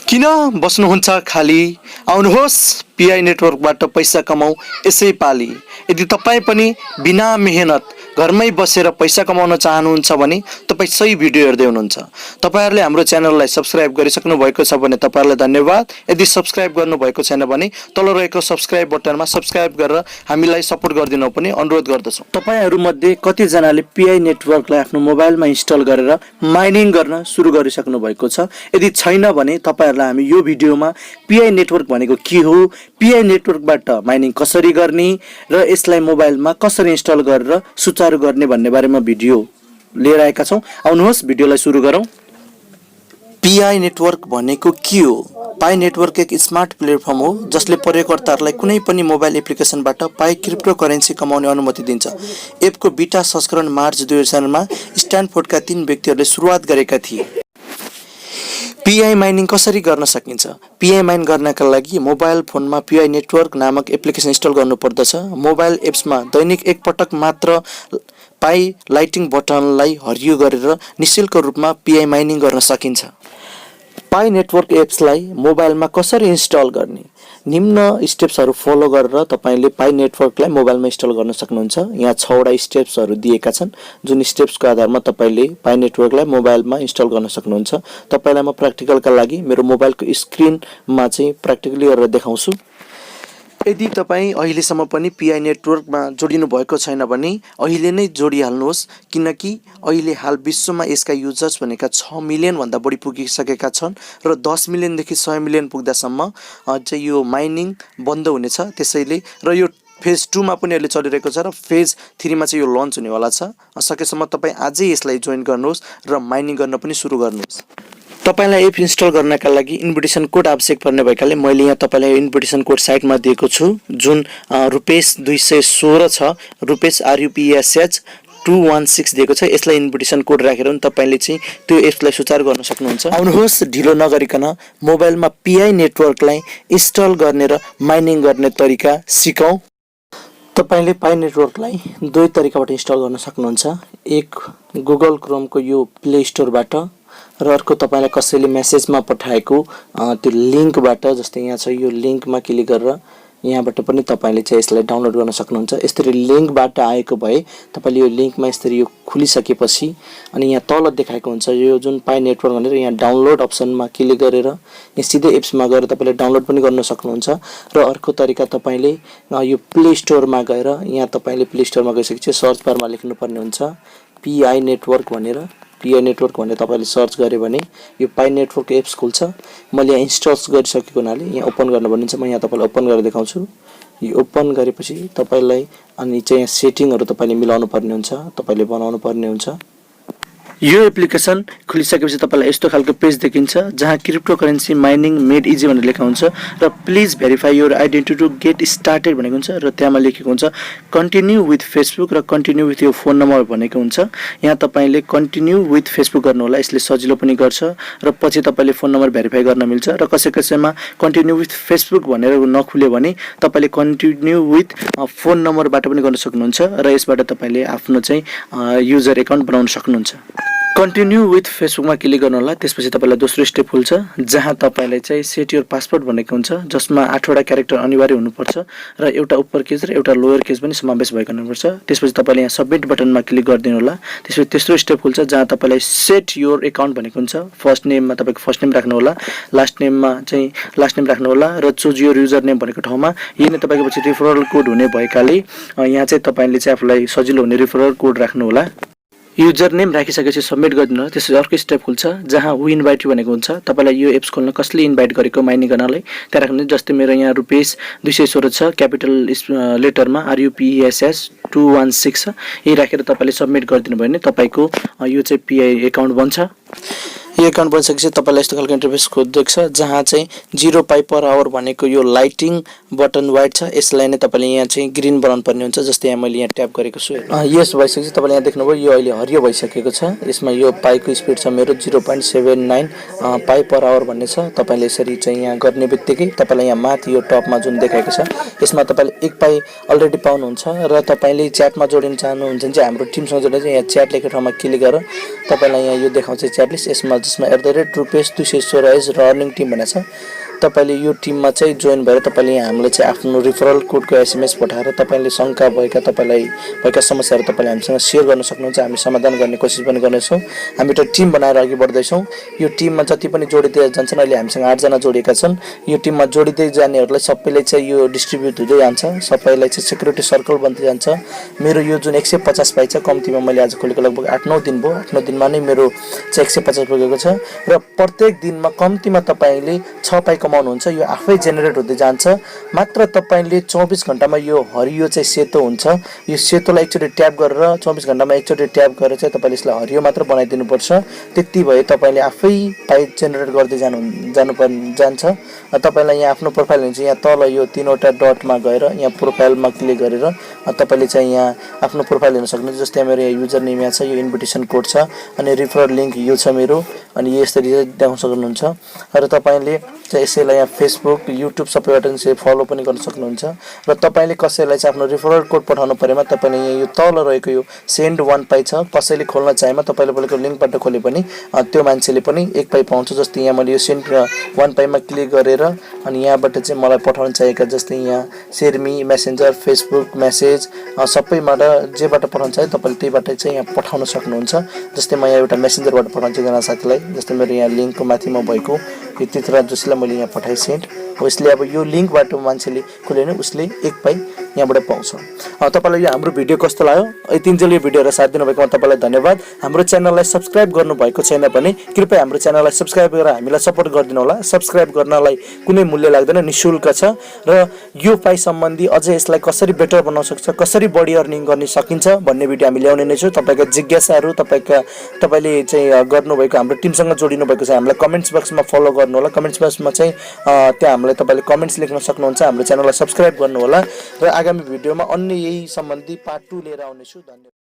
किन बस्नुहुन्छ खाली? आउनुहोस् पीआई नेटवर्कबाट पैसा कमाऊ यसै पाली। यदि तपाईँ पनि बिना मेहनत घरमै बसेर पैसा कमाउन चाहनुहुन्छ भने तपाईँ सही भिडियो हेर्दै हुनुहुन्छ। तपाईहरुले हाम्रो च्यानललाई सब्स्क्राइब गरिसक्नु भएको छ भने तपाईहरुलाई धन्यवाद। यदि सब्स्क्राइब गर्नुभएको छैन भने तल रहेको सब्स्क्राइब बटनमा सब्स्क्राइब गरेर हामीलाई सपोर्ट गरिदिनु पनि अनुरोध गर्दछौँ। तपाईहरु मध्ये कति जनाले पीआई नेटवर्कलाई आफ्नो मोबाइलमा इन्स्टल गरेर माइनिङ गर्न सुरु गरिसक्नु भएको छ? यदि छैन भने तपाईहरुलाई हामी यो भिडियोमा पीआई नेटवर्क भनेको के हो, पीआई नेटवर्कबाट माइनिङ कसरी गर्ने र यसलाई मोबाइलमा कसरी इन्स्टल गरेर सुचारु गर्ने भन्ने बारेमा भिडियो लिएर आएका छौं। आउनुहोस् भिडियोलाई सुरु गरौं। पीआई नेटवर्क भनेको के हो? पाई नेटवर्क एक स्मार्ट प्लेटफर्म हो जसले प्रयोगकर्ताहरूलाई कुनै पनि मोबाइल एप्लिकेसनबाट पाई क्रिप्टो करेन्सी कमाउने अनुमति दिन्छ। एपको बीटा संस्करण मार्च 2000 मा स्ट्यानफोर्डका 3 व्यक्तिहरूले सुरुवात गरेका थिए। पीआई माइनिङ कसरी गर्न सकिन्छ? पीआई माइन गर्नका लागि मोबाइल फोनमा पीआई नेटवर्क नामक एप्लिकेसन इन्स्टल गर्नुपर्दछ। मोबाइल एप्समा दैनिक एक पटक मात्र पाई लाइटिङ बटनलाई हरियो गरेर निशुल्क रूपमा पीआई माइनिङ गर्न सकिन्छ। पाई नेटवर्क एप्सलाई मोबाइलमा कसरी इन्स्टल गर्ने? निम्न स्टेप्सहरू फलो गरेर तपाईले पाई नेटवर्कलाई मोबाइलमा इन्स्टल गर्न सक्नुहुन्छ। यहाँ 6 वटा स्टेप्सहरू दिएका छन् जुन स्टेप्सको आधारमा तपाईले पाई नेटवर्कलाई मोबाइलमा इन्स्टल गर्न सक्नुहुन्छ। तपाईलाई म प्र्याक्टिकलका लागि मेरो मोबाइलको स्क्रिनमा चाहिँ प्र्याक्टिकली गरेर देखाउँछु। यदि तपाईं अहिलेसम्म पनि पीआई नेटवर्कमा जोडिनु भएको छैन भने अहिले नै जोडिहाल्नुहोस्, किनकि अहिले हाल विश्वमा यसका युजर्स भनेका 6 मिलियन भन्दा बढी पुगिसकेका छन् र 10 मिलियन देखि 100 मिलियन पुग्दासम्म चाहिँ यो माइनिङ बन्द हुनेछ। त्यसैले र यो फेज 2 मा पनि अहिले चलिरहेको छ र फेज 3 मा चाहिँ यो लन्च हुनेवाला छ। सकेसम्म तपाईं आजै यसलाई जोइन गर्नुहोस् र माइनिङ गर्न पनि सुरु गर्नुहोस्। तपाईलाई एप इन्स्टल गर्नका लागि इन्भिटेसन कोड आवश्यक पर्ने भएकाले मैले यहाँ तपाईलाई इन्भिटेसन कोड साइटमा दिएको छु जुन रुपेश 216 छ। रुपेश RUPESH 216 दिएको छ। यसलाई इन्भिटेसन कोड राखेर पनि तपाईले चाहिँ त्यो एप्सलाई सुचारु गर्न सक्नुहुन्छ। आउनुहोस् ढिलो नगरिकन मोबाइलमा पीआई नेटवर्कलाई इन्स्टल गर्ने र माइनिङ गर्ने तरिका सिकौं। तपाईले पाई नेटवर्कलाई दुई तरिकाबाट इन्स्टल गर्न सक्नुहुन्छ। एक गुगल क्रोमको यो प्ले स्टोरबाट र अर्को तपाईलाई कसैले मेसेजमा पठाएको त्यो लिंकबाट, जस्तै यहाँ छ यो लिंकमा क्लिक गरेर यहाँबाट पनि तपाईले चाहिँ यसलाई डाउनलोड गर्न सक्नुहुन्छ। यसरी लिंकबाट आएको भए तपाईले यो लिंकमा यसरी यो खुलिसकेपछि अनि यहाँ तल देखाएको हुन्छ यो जुन पाई नेटवर्क भनेर, यहाँ डाउनलोड अप्सनमा क्लिक गरेर यहाँ सिधै एप्समा गएर तपाईले डाउनलोड पनि गर्न सक्नुहुन्छ। र अर्को तरिका तपाईले यो प्ले स्टोरमा गएर यहाँ तपाईले प्ले स्टोरमा गइसकेपछि सर्च बारमा लेख्नुपर्ने हुन्छ पीआई नेटवर्क भनेर। पीआई नेटवर्क भनेर तपाईले सर्च गर्यो भने यो पाई नेटवर्क एप्स खुल्छ। मैले यहाँ इन्स्टल गरिसकेको हुनाले यहाँ ओपन गर्न भनिन्छ। म यहाँ तपाईलाई ओपन गरेर देखाउँछु। यो ओपन गरेपछि तपाईलाई अनि चाहिँ यहाँ सेटिङहरु तपाईले मिलाउनु पर्ने हुन्छ, तपाईले बनाउनु पर्ने हुन्छ। यो एप्लिकेसन खुलिसकेपछि तपाईलाई यस्तो खालको पेज देखिन्छ जहाँ crypto currency mining made easy भनेर लेखा हुन्छ र please verify your identity to get started भनेको हुन्छ र त्यहाँ लेखेको हुन्छ कन्टिन्यू विथ फेसबुक र कन्टिन्यू विथ यो फोन नम्बर भनेको हुन्छ। यहाँ तपाईले कन्टिन्यू विथ फेसबुक गर्नु होला, यसले सजिलो पनि गर्छ र पछि तपाईले फोन नम्बर भेरिफाई गर्न मिल्छ। र कसैमा कन्टिन्यू विथ फेसबुक भनेर नखुल्यो भने तपाईले कन्टिन्यू विथ फोन नम्बरबाट पनि गर्न सक्नुहुन्छ र यसबाट तपाईले आफ्नो चाहिँ युजर एकाउन्ट बनाउन सक्नुहुन्छ। कन्टिन्यू विथ फेसबुकमा क्लिक गर्नु होला। त्यसपछि तपाईलाई दोस्रो स्टेप खुल्छ जहाँ तपाईलाई चाहिँ सेट योर पासवर्ड भनेको हुन्छ, जसमा 8 वटा क्यारेक्टर अनिवार्य हुनुपर्छ र एउटा अप्पर केस र एउटा लोयर केस पनि समावेश भएको हुनुपर्छ। त्यसपछि तपाईले यहाँ सबमिट बटनमा क्लिक गरिदिनु होला। त्यसपछि तेस्रो स्टेप खुल्छ जहाँ तपाईलाई सेट योर एकाउन्ट भनेको हुन्छ। फर्स्ट नेममा तपाईको फर्स्ट नेम राख्नु होला, लास्ट नेममा चाहिँ लास्ट नेम राख्नु होला र चुज योर युजर नेम भनेको ठाउँमा यही नै तपाईको पछि रिफरल कोड हुने भएकाले यहाँ चाहिँ तपाईले चाहिँ आफुलाई सजिलो हुने रिफरल कोड राख्नु होला। युजर नेम राखिसकेपछि सबमिट गरिदिनु होला। त्यसपछि अर्को स्टेप खुल्छ जहाँ हु इन्भाइट यु भनेको हुन्छ। तपाईलाई यो एप्स खोल्न कसले इन्भाइट गरेको माइनिङ गर्नलाई त्यहाँ राख्नु। जस्तै मेरो यहाँ रुपेश 216 छ, क्यापिटल लेटरमा RUPESH 216 छ। यही राखेर तपाईले सबमिट गरिदिनु भयो भने तपाईको यो चाहिँ पीआई एकाउन्ट बन्छ। यो एकाउन्ट बनिसकेपछि तपाईलाई यस्तो खालको इन्टरफेस देख्छ जहाँ चाहिँ 0 पाई पर आवर भनेको यो लाइटिङ बटन वाइट छ। यसलाई नै तपाईले यहाँ चाहिँ ग्रीन बनाउनु पर्ने हुन्छ। जस्तै यहाँ मैले यहाँ ट्याप गरेको छु, यस भइसकेपछि तपाईले यहाँ देख्नुभयो यो अहिले हरियो भइसकेको छ। यसमा यो पाईको स्पिड छ मेरो 0.79 पाई पर आवर भन्ने छ। तपाईले यसरी चाहिँ यहाँ गर्ने बित्तिकै तपाईलाई यहाँ माथि यो टपमा जुन देखाएको छ यसमा तपाईले 1 पाई अलरेडी पाउनुहुन्छ र तपाईले च्याटमा जोडिन चाहनुहुन्छ भने चाहिँ हाम्रो टिमसँग जोडेर चाहिँ यहाँ च्याट लेखेको ठाउँमा क्लिक गरेर तपाईलाई यहाँ यो देखाउँछ च्याट लिस्ट। यसमा जसमा @rupesh216 र अर्निङ टिम भनेको छ। तपाईले यो टिममा चाहिँ जोइन भएर तपाईले यहाँ हामीलाई चाहिँ आफ्नो रिफरल कोडको एसएमएस पठाएर तपाईले शंका भएका तपाईलाई भएका समस्याहरू तपाईले हामीसँग शेयर गर्न सक्नुहुन्छ। हामी समाधान गर्ने कोसिस पनि गर्नेछौँ। हामी एउटा टिम बनाएर अघि बढ्दैछौँ। यो टिममा जति पनि जोडिँदै जान्छन्, अहिले हामीसँग 8 जना जोडिएका छन्। यो टिममा जोडिँदै जानेहरूलाई सबैले चाहिँ यो डिस्ट्रिब्युट हुँदै जान्छ, सबैलाई चाहिँ सेक्युरिटी सर्कल बन्दै जान्छ। मेरो यो जुन 150 पाइ छ, कम्तीमा मैले आज खोलेको लगभग 8-9 दिन भयो। 8-9 दिनमा नै मेरो चाहिँ 150 पुगेको छ र प्रत्येक दिनमा कम्तीमा तपाईले 6 पाइ कमाउनुहुन्छ। यो आफै जेनेरेट हुँदै जान्छ। मात्र तपाईले 24 घण्टामा यो हरियो चाहिँ सेतो हुन्छ, यो सेतोलाई एकचोटि ट्याप गरेर 24 घण्टामा एकचोटि ट्याप गरेर चाहिँ तपाईले यसलाई हरियो मात्र बनाइदिनु पर्छ। त्यति भए तपाईले आफै पाइ जेनेरेट गर्दै जान्छ। तपाईलाई यहाँ आफ्नो प्रोफाइल हुन्छ, यहाँ तल यो 3वटा डटमा गएर यहाँ प्रोफाइलमा क्लिक गरेर तपाईले चाहिँ यहाँ आफ्नो प्रोफाइल हेर्न सक्नुहुन्छ। जस्तै मेरो यहाँ युजर नेम यहाँ छ, यो इन्भिटेसन कोड छ अनि रिफरल लिंक यो छ मेरो, अनि यसरी देखाउन सक्नुहुन्छ। र तपाईले चाहिँ यसैलाई यहाँ फेसबुक, युट्युब सबैबाट चाहिँ फलो पनि गर्न सक्नुहुन्छ। र तपाईले कसैलाई चाहिँ आफ्नो रिफरल कोड पठाउनु परेमा तपाईले यहाँ यो तल रहेको यो सेन्ड 1 पाइ छ, कसैले खोल्न चाहेमा तपाईले बोलेको लिंकबाट खोले पनि त्यो मान्छेले पनि 1 पाइ पाउँछ। जस्तै यहाँ मैले यो सेन्ड 1 पाइमा क्लिक गरेर अनि यहाँबाट चाहिँ मलाई पठाउन चाहेका जस्तै यहाँ शेयरमी, मेसेन्जर, फेसबुक मेसेज सबैबाट जेबाट पठाउन चाहे तपाईले त्यहीबाट चाहिँ यहाँ पठाउन सक्नुहुन्छ। जस्तै म यहाँ एउटा मेसेन्जरबाट पठाउँछु एकजना साथीलाई, जस्तै मेरो यहाँ लिंकको माथिमा भएको यो तित्र जसलाई मैले यहाँ पठाए सेन्ड, उसले अब यो लिंकबाट मान्छेले खोल्यो भने उसले 1 पाइ यहाँबाट पाउँछ। तपाईलाई यो हाम्रो भिडियो कस्तो लाग्यो? यतिन्जेल यो भिडियोलाई साथ दिनुभएकोमा तपाईलाई धन्यवाद। हाम्रो च्यानललाई सब्स्क्राइब गर्नुभएको छैन भने कृपया हाम्रो च्यानललाई सब्स्क्राइब गरेर हामीलाई सपोर्ट गरिदिनु होला। सब्स्क्राइब गर्नलाई कुनै मूल्य लाग्दैन, निशुल्क छ। र यो पाइ सम्बन्धी अझै यसलाई कसरी बेटर बनाउन सक्छ, कसरी बढी अर्निङ गर्न सकिन्छ भन्ने भिडियो हामी ल्याउने नै छौँ। तपाईका जिज्ञासाहरू तपाईले चाहिँ गर्नुभएको हाम्रो टिमसँग जोडिनु भएको छ, हामीलाई कमेन्ट्स बक्समा फलो गर्नु होला। कमेन्ट्स बक्समा चाहिँ त्यहाँ हामीलाई तपाईले कमेन्ट्स लेख्न सक्नुहुन्छ। हाम्रो च्यानललाई सब्स्क्राइब गर्नु होला र आगामी भिडियोमा अन्य यही सम्बन्धी पार्ट 2 लिएर आउनेछु। धन्यवाद।